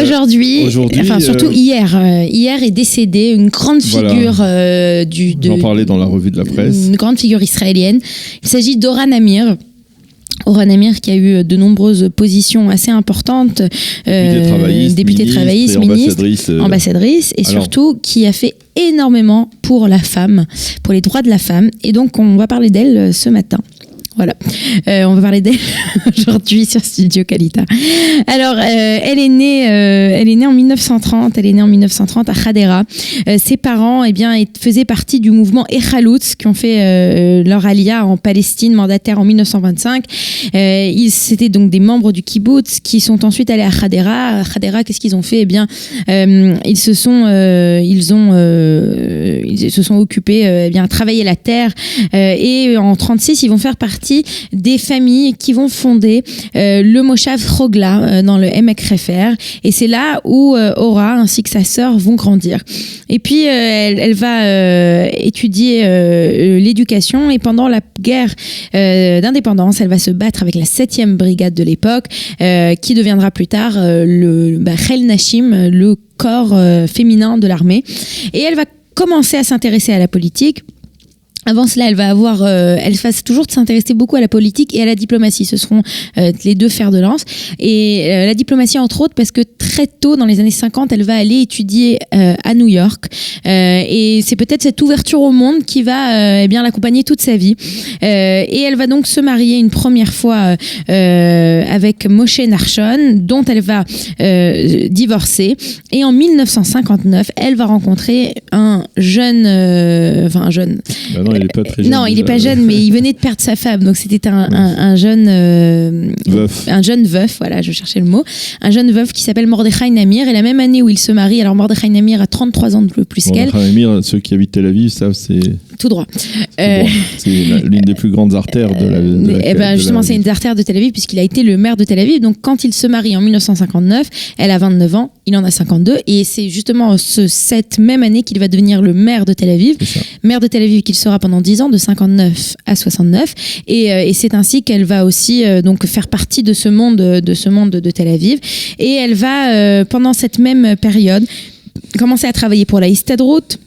aujourd'hui, enfin surtout hier est décédée une grande figure J'en parlais dans la revue de la presse. Une grande figure israélienne. Il s'agit d'Ora Namir. Ora Namir qui a eu de nombreuses positions assez importantes, députée travailliste, ministre, ambassadrice et surtout qui a fait énormément pour la femme, pour les droits de la femme. Et donc on va parler d'elle ce matin. Voilà, on va parler d'elle aujourd'hui sur Studio Kalita. Alors, elle est née en 1930. Elle est née en 1930 à Hadera. Ses parents, faisaient partie du mouvement Echaloutz, qui ont fait leur alia en Palestine, mandataire en 1925. Ils étaient donc des membres du kibbutz qui sont ensuite allés à Hadera. À Hadera, qu'est-ce qu'ils ont fait ? Ils se sont occupés à travailler la terre. Et en 1936, ils vont faire partie des familles qui vont fonder le Moshav Rogla dans le Emek Refer, et c'est là où Ora ainsi que sa sœur vont grandir. Et puis elle va étudier l'éducation, et pendant la guerre d'indépendance, elle va se battre avec la 7e brigade de l'époque, qui deviendra plus tard le Chel Nashim, le corps féminin de l'armée, et elle va commencer à s'intéresser à la politique. Avant cela, elle va toujours s'intéresser beaucoup à la politique et à la diplomatie. Ce seront les deux fers de lance. Et la diplomatie, entre autres, parce que très tôt, dans les années 50, elle va aller étudier à New York. Et c'est peut-être cette ouverture au monde qui va l'accompagner toute sa vie. Et elle va donc se marier une première fois avec Moshe Nachshon, dont elle va divorcer. Et en 1959, elle va rencontrer un jeune... non, il n'est pas très jeune. Non, il n'est pas jeune, mais il venait de perdre sa femme. Donc, c'était un jeune veuf. Un jeune veuf, voilà, je cherchais le mot. Un jeune veuf qui s'appelle Mordechai Namir. Et la même année où il se marie, alors Mordechai Namir a 33 ans de plus qu'elle. Mordechai Namir, ceux qui habitent Tel Aviv, ça, c'est... Tout droit. C'est l'une des plus grandes artères de la justement, c'est une des artères de Tel Aviv, puisqu'il a été le maire de Tel Aviv. Donc, quand il se marie en 1959, elle a 29 ans, il en a 52. Et c'est justement cette même année qu'il va devenir le maire de Tel Aviv. Maire de Tel Aviv qu'il sera pendant 10 ans, de 59 à 69. Et c'est ainsi qu'elle va aussi donc faire partie de ce monde de Tel Aviv. Et elle va, pendant cette même période, commencer à travailler pour la Histadrut.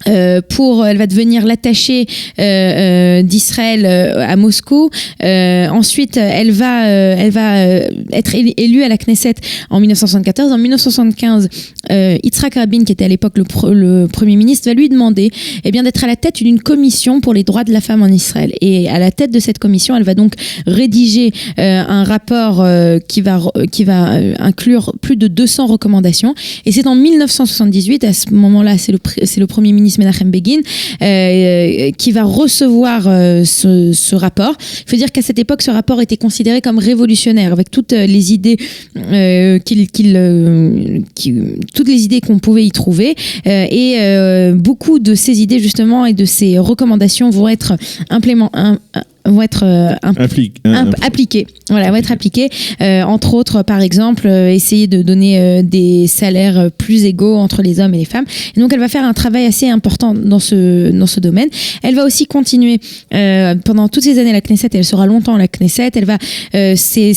Elle va devenir l'attachée d'Israël à Moscou. Ensuite, elle va être élue à la Knesset en 1974. En 1975, Yitzhak Rabin, qui était à l'époque le Premier ministre, va lui demander d'être à la tête d'une commission pour les droits de la femme en Israël. Et à la tête de cette commission, elle va donc rédiger un rapport qui va inclure plus de 200 recommandations. Et c'est en 1978, à ce moment-là, c'est le Premier ministre Menachem Begin qui va recevoir ce rapport. Il faut dire qu'à cette époque, ce rapport était considéré comme révolutionnaire, avec toutes les idées toutes les idées qu'on pouvait y trouver, et beaucoup de ces idées justement et de ces recommandations vont être appliquées. Voilà, vont être appliquées. Entre autres, par exemple, essayer de donner des salaires plus égaux entre les hommes et les femmes. Et donc, elle va faire un travail assez important dans ce domaine. Elle va aussi continuer pendant toutes ces années à la Knesset. Elle sera longtemps à la Knesset. Elle va ses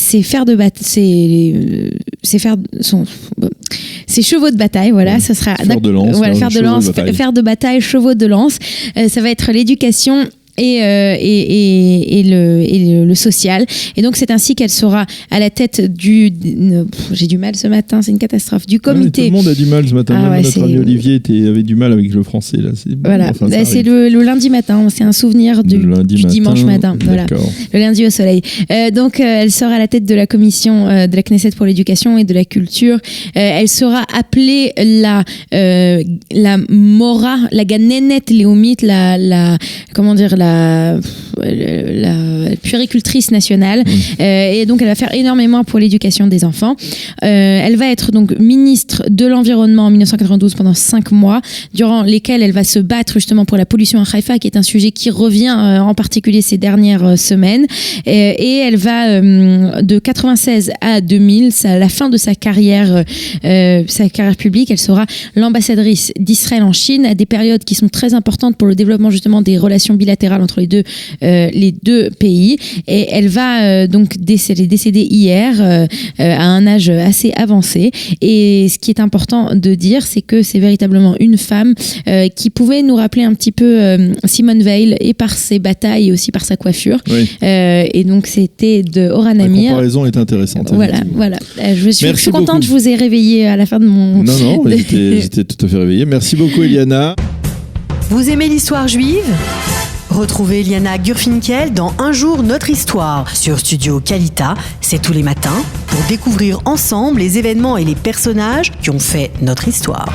chevaux de bataille. Voilà, ce sera fer de lance, fer de bataille, chevaux de lance. Ça va être l'éducation et le social. Et donc, c'est ainsi qu'elle sera à la tête j'ai du mal ce matin, c'est une catastrophe. Du comité. Tout le monde a du mal ce matin. Même notre ami Olivier avait du mal avec le français. Là. C'est le lundi matin. C'est un souvenir du dimanche matin. Voilà. Le lundi au soleil. Donc, elle sera à la tête de la commission de la Knesset pour l'éducation et de la culture. Elle sera appelée la Mora, la Ganenet Léomite, la puéricultrice nationale. Et donc, elle va faire énormément pour l'éducation des enfants. Elle va être donc ministre de l'Environnement en 1992 pendant 5 mois, durant lesquels elle va se battre justement pour la pollution à Haïfa, qui est un sujet qui revient en particulier ces dernières semaines. Et elle va, de 96 à 2000, à la fin de sa carrière publique, elle sera l'ambassadrice d'Israël en Chine, à des périodes qui sont très importantes pour le développement justement des relations bilatérales bilatérale entre les deux pays. Et elle va donc décéder hier à un âge assez avancé. Et ce qui est important de dire, c'est que c'est véritablement une femme qui pouvait nous rappeler un petit peu Simone Veil, et par ses batailles et aussi par sa coiffure. Oui. Et donc c'était de Oran Amir. La comparaison est intéressante. Voilà. Je suis contente, je vous ai réveillé à la fin de mon... Non, j'étais tout à fait réveillé. Merci beaucoup, Eliana. Vous aimez l'histoire juive ? Retrouvez Liana Gurfinkel dans Un jour notre histoire sur Studio Kalita. C'est tous les matins pour découvrir ensemble les événements et les personnages qui ont fait notre histoire.